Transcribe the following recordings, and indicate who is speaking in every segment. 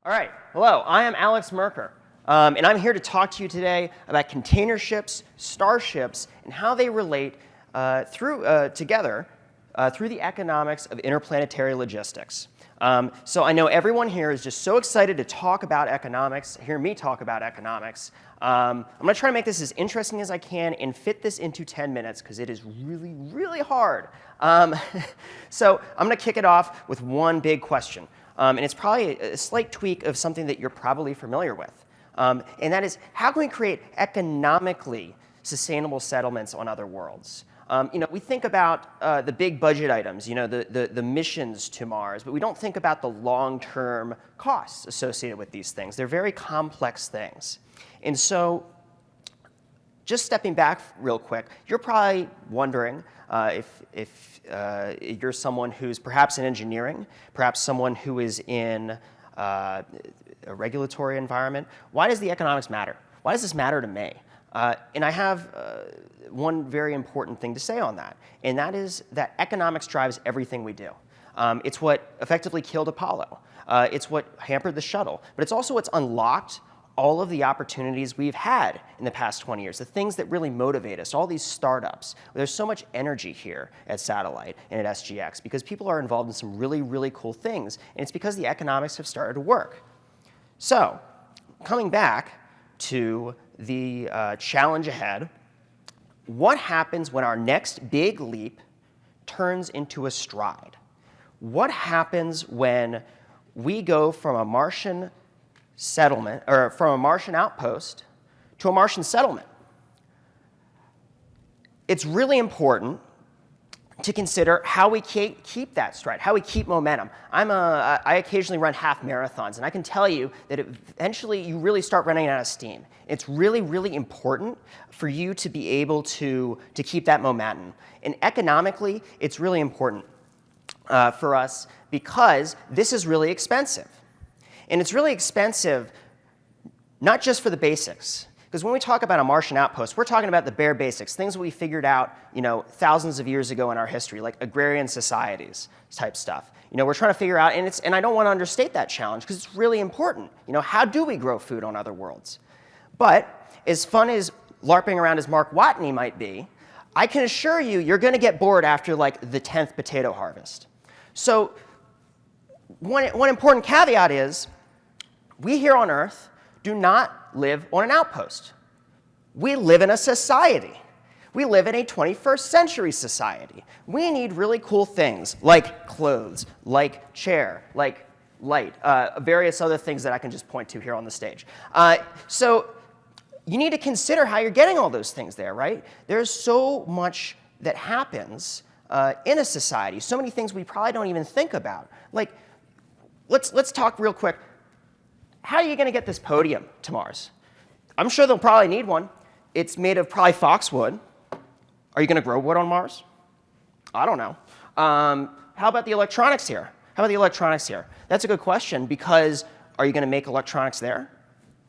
Speaker 1: All right, hello, I am Alex Merker, and I'm here to talk to you today about container ships, starships, and how they relate together through the economics of interplanetary logistics. So I know everyone here is just so excited to talk about economics, hear me talk about economics. I'm going to try to make this as interesting as I can and fit this into 10 minutes because it is really, really hard. So I'm going to kick it off with one big question. And it's probably a slight tweak of something that you're probably familiar with. And that is, how can we create economically sustainable settlements on other worlds? We think about the big budget items, the missions to Mars, but we don't think about the long-term costs associated with these things. They're very complex things. And so just stepping back real quick, you're probably wondering if you're someone who's perhaps in engineering, perhaps someone who is in a regulatory environment, why does the economics matter? Why does this matter to me? And I have one very important thing to say on that, and that is that economics drives everything we do. It's what effectively killed Apollo. It's what hampered the shuttle, but it's also what's unlocked all of the opportunities we've had in the past 20 years, the things that really motivate us, all these startups. There's so much energy here at Satellite and at SGX because people are involved in some really, really cool things, and it's because the economics have started to work. So, coming back to the challenge ahead, what happens when our next big leap turns into a stride? What happens when we go from a Martian settlement, or from a Martian outpost to a Martian settlement? It's really important to consider how we keep that stride, how we keep momentum. I occasionally run half marathons, and I can tell you that eventually you really start running out of steam. It's really, really important for you to be able to keep that momentum. And economically, it's really important for us because this is really expensive. And it's really expensive not just for the basics. Because when we talk about a Martian outpost, we're talking about the bare basics, things that we figured out, thousands of years ago in our history, like agrarian societies type stuff. We're trying to figure out, and I don't want to understate that challenge because it's really important. How do we grow food on other worlds? But as fun as LARPing around as Mark Watney might be, I can assure you, you're going to get bored after like the 10th potato harvest. So one important caveat is, we here on Earth do not live on an outpost. We live in a society. We live in a 21st century society. We need really cool things like clothes, like chair, like light, various other things that I can just point to here on the stage. So you need to consider how you're getting all those things there, right? There's so much that happens in a society, so many things we probably don't even think about. Like, let's talk real quick. How are you going to get this podium to Mars? I'm sure they'll probably need one. It's made of probably foxwood. Are you going to grow wood on Mars? I don't know. How about the electronics here? That's a good question because are you going to make electronics there?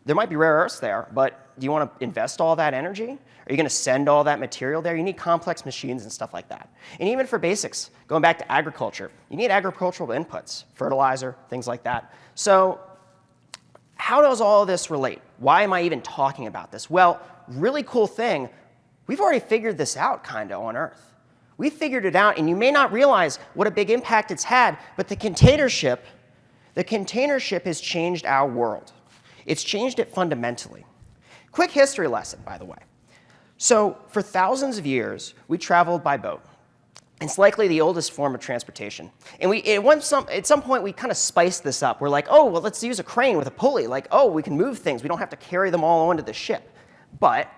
Speaker 1: There might be rare earths there, but do you want to invest all that energy? Are you going to send all that material there? You need complex machines and stuff like that. And even for basics, going back to agriculture, you need agricultural inputs, fertilizer, things like that. So how does all of this relate? Why am I even talking about this? Well, really cool thing, we've already figured this out kind of on Earth. We figured it out, and you may not realize what a big impact it's had, but the container ship has changed our world. It's changed it fundamentally. Quick history lesson, by the way. So for thousands of years, we traveled by boat. It's likely the oldest form of transportation. And at some point, we kind of spiced this up. We're like, oh, well, let's use a crane with a pulley. Like, oh, we can move things. We don't have to carry them all onto the ship. But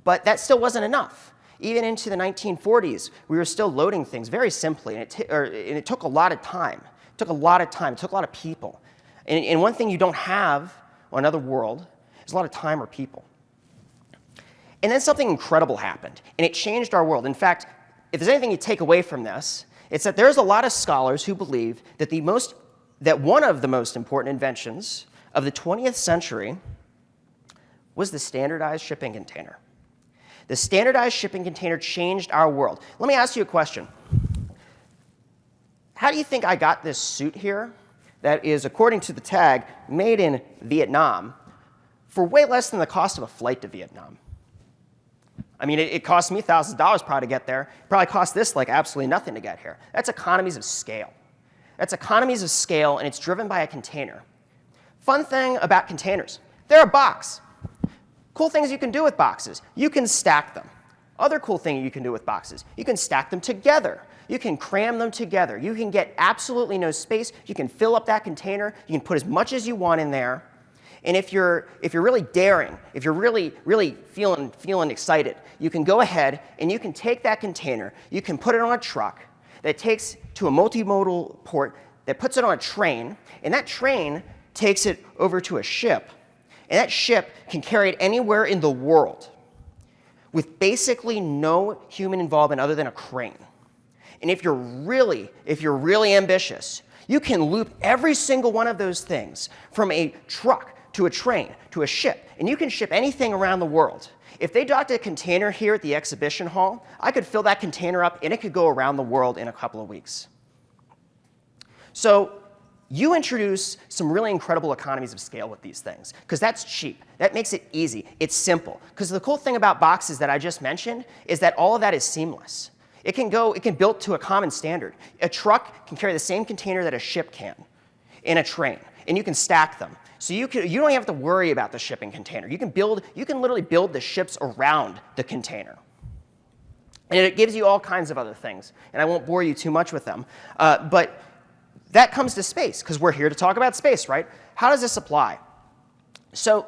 Speaker 1: that still wasn't enough. Even into the 1940s, we were still loading things very simply, and it took a lot of time. It took a lot of people. And one thing you don't have on another world is a lot of time or people. And then something incredible happened, and it changed our world. In fact, if there's anything you take away from this, it's that there's a lot of scholars who believe that one of the most important inventions of the 20th century was the standardized shipping container. The standardized shipping container changed our world. Let me ask you a question. How do you think I got this suit here? that is, according to the tag, made in Vietnam for way less than the cost of a flight to Vietnam. I mean, it cost me thousands of dollars probably to get there. It probably cost this like absolutely nothing to get here. That's economies of scale. That's economies of scale, and it's driven by a container. Fun thing about containers, they're a box. Cool things you can do with boxes. You can stack them. Other cool thing you can do with boxes, you can stack them together. You can cram them together. You can get absolutely no space. You can fill up that container. You can put as much as you want in there. And if you're really daring, if you're really feeling excited, you can go ahead and you can take that container, you can put it on a truck that takes to a multimodal port that puts it on a train, and that train takes it over to a ship, and that ship can carry it anywhere in the world with basically no human involvement other than a crane. And if you're really ambitious, you can loop every single one of those things from a truck to a train to a ship, and you can ship anything around the world. If they docked a container here at the exhibition hall, I could fill that container up and it could go around the world in a couple of weeks. So you introduce some really incredible economies of scale with these things, because that's cheap. That makes it easy. It's simple. Because the cool thing about boxes that I just mentioned is that all of that is seamless. It can build to a common standard. A truck can carry the same container that a ship can in a train, and you can stack them. So you don't have to worry about the shipping container. You can literally build the ships around the container. And it gives you all kinds of other things, and I won't bore you too much with them. But that comes to space, because we're here to talk about space, right? How does this apply? So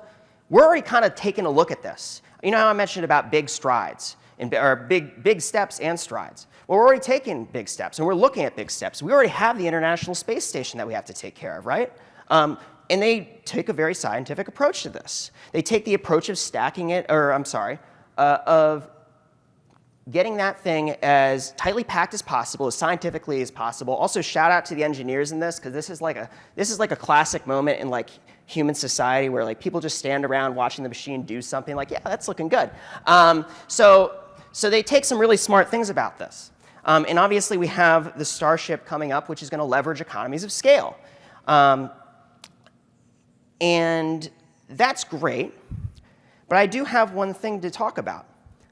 Speaker 1: we're already kind of taking a look at this. You know how I mentioned about big strides, or big steps and strides? Well, we're already taking big steps, and we're looking at big steps. We already have the International Space Station that we have to take care of, right? And they take a very scientific approach to this. They take the approach of stacking it, of getting that thing as tightly packed as possible, as scientifically as possible. Also, shout out to the engineers in this, because this is like a classic moment in like human society where like people just stand around watching the machine do something like, yeah, that's looking good. So they take some really smart things about this. And obviously we have the Starship coming up, which is going to leverage economies of scale. And that's great, but I do have one thing to talk about,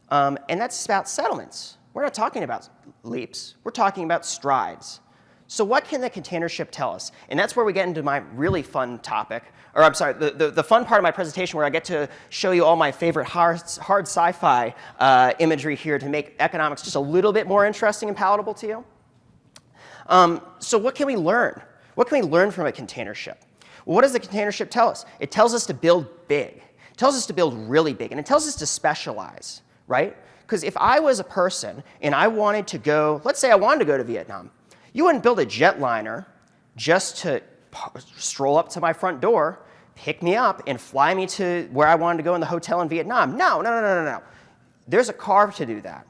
Speaker 1: and that's about settlements. We're not talking about leaps, we're talking about strides. So what can the container ship tell us? And that's where we get into my really fun topic, or I'm sorry, the fun part of my presentation where I get to show you all my favorite hard sci-fi imagery here to make economics just a little bit more interesting and palatable to you. So what can we learn? What can we learn from a container ship? Well, what does the container ship tell us? It tells us to build big. It tells us to build really big, and it tells us to specialize, right? Because if I was a person and I wanted to go, let's say I wanted to go to Vietnam, you wouldn't build a jetliner just to stroll up to my front door, pick me up, and fly me to where I wanted to go in the hotel in Vietnam. No. There's a car to do that,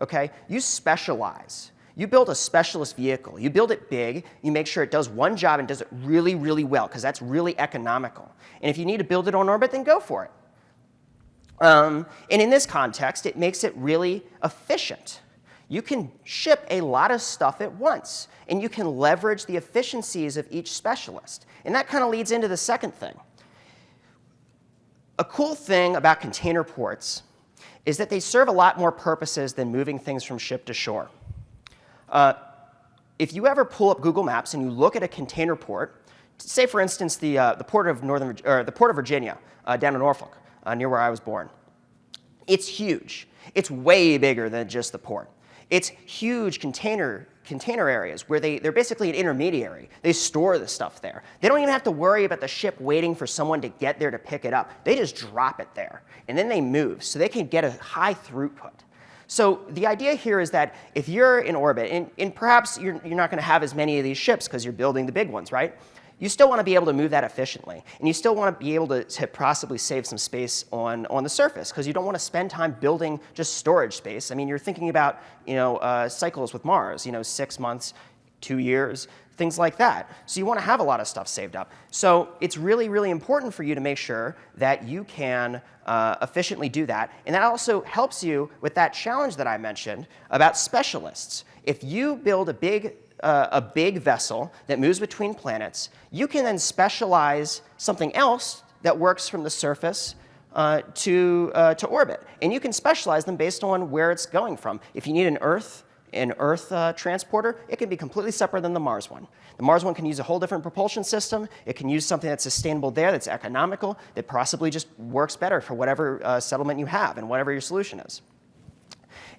Speaker 1: okay? You specialize. You build a specialist vehicle. You build it big. You make sure it does one job and does it really, really well, because that's really economical. And if you need to build it on orbit, then go for it. And in this context, it makes it really efficient. You can ship a lot of stuff at once, and you can leverage the efficiencies of each specialist. And that kind of leads into the second thing. A cool thing about container ports is that they serve a lot more purposes than moving things from ship to shore. If you ever pull up Google Maps and you look at a container port, say for instance the port of Virginia down in Norfolk, near where I was born, it's huge. It's way bigger than just the port. It's huge container areas where they're basically an intermediary. They store the stuff there. They don't even have to worry about the ship waiting for someone to get there to pick it up. They just drop it there, and then they move, so they can get a high throughput. So the idea here is that if you're in orbit, and perhaps you're not going to have as many of these ships because you're building the big ones, right? You still want to be able to move that efficiently, and you still want to be able to possibly save some space on the surface, because you don't want to spend time building just storage space. I mean, you're thinking about cycles with Mars, 6 months, 2 years, things like that. So you want to have a lot of stuff saved up. So it's really, really important for you to make sure that you can efficiently do that, and that also helps you with that challenge that I mentioned about specialists. If you build a big a big vessel that moves between planets, you can then specialize something else that works from the surface to orbit. And you can specialize them based on where it's going from. If you need an Earth transporter, it can be completely separate than the Mars one. The Mars one can use a whole different propulsion system. It can use something that's sustainable there, that's economical, that possibly just works better for whatever settlement you have and whatever your solution is.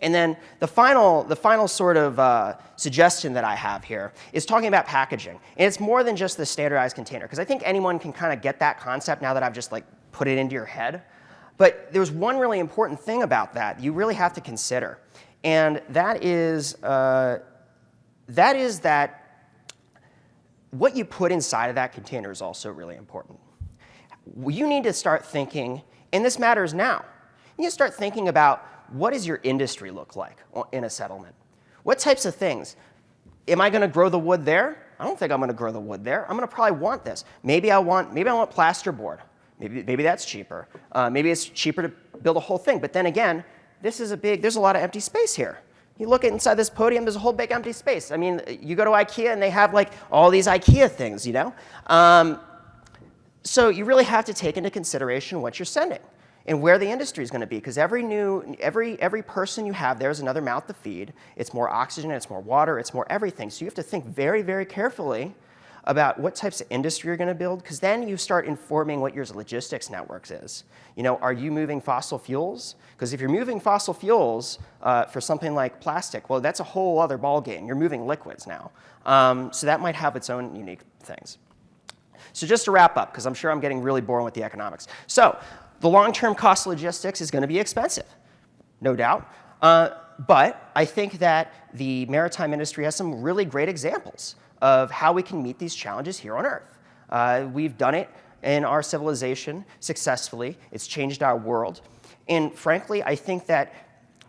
Speaker 1: And then the final sort of suggestion that I have here is talking about packaging. And it's more than just the standardized container, because I think anyone can kind of get that concept now that I've just like put it into your head. But there's one really important thing about that you really have to consider. And that is that what you put inside of that container is also really important. You need to start thinking, and this matters now, you need to start thinking about what does your industry look like in a settlement? What types of things? Am I going to grow the wood there? I don't think I'm going to grow the wood there. I'm going to probably want this. Maybe I want plasterboard. Maybe that's cheaper. Maybe it's cheaper to build a whole thing. But then again, there's a lot of empty space here. You look inside this podium, there's a whole big empty space. I mean, you go to IKEA and they have like all these IKEA things, you know? So you really have to take into consideration what you're sending and where the industry is going to be, because every person you have there is another mouth to feed. It's more oxygen, it's more water, it's more everything. So you have to think very, very carefully about what types of industry you're going to build, because then you start informing what your logistics networks is. You know, are you moving fossil fuels? Because if you're moving fossil fuels for something like plastic, well, that's a whole other ballgame. You're moving liquids now. So that might have its own unique things. So just to wrap up, because I'm sure I'm getting really boring with the economics. So the long-term cost of logistics is going to be expensive, no doubt. But I think that the maritime industry has some really great examples of how we can meet these challenges here on Earth. We've done it in our civilization successfully. It's changed our world. And frankly, I think that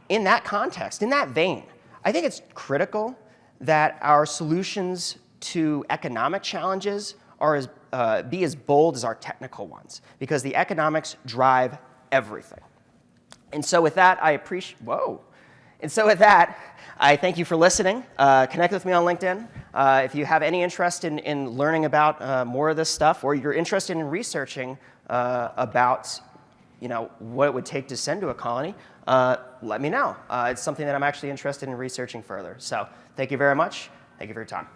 Speaker 1: in that context, in that vein, I think it's critical that our solutions to economic challenges are be as bold as our technical ones, because the economics drive everything. And so with that, I thank you for listening. Connect with me on LinkedIn. If you have any interest in learning about more of this stuff, or you're interested in researching about what it would take to send to a colony, let me know. It's something that I'm actually interested in researching further. So thank you very much. Thank you for your time.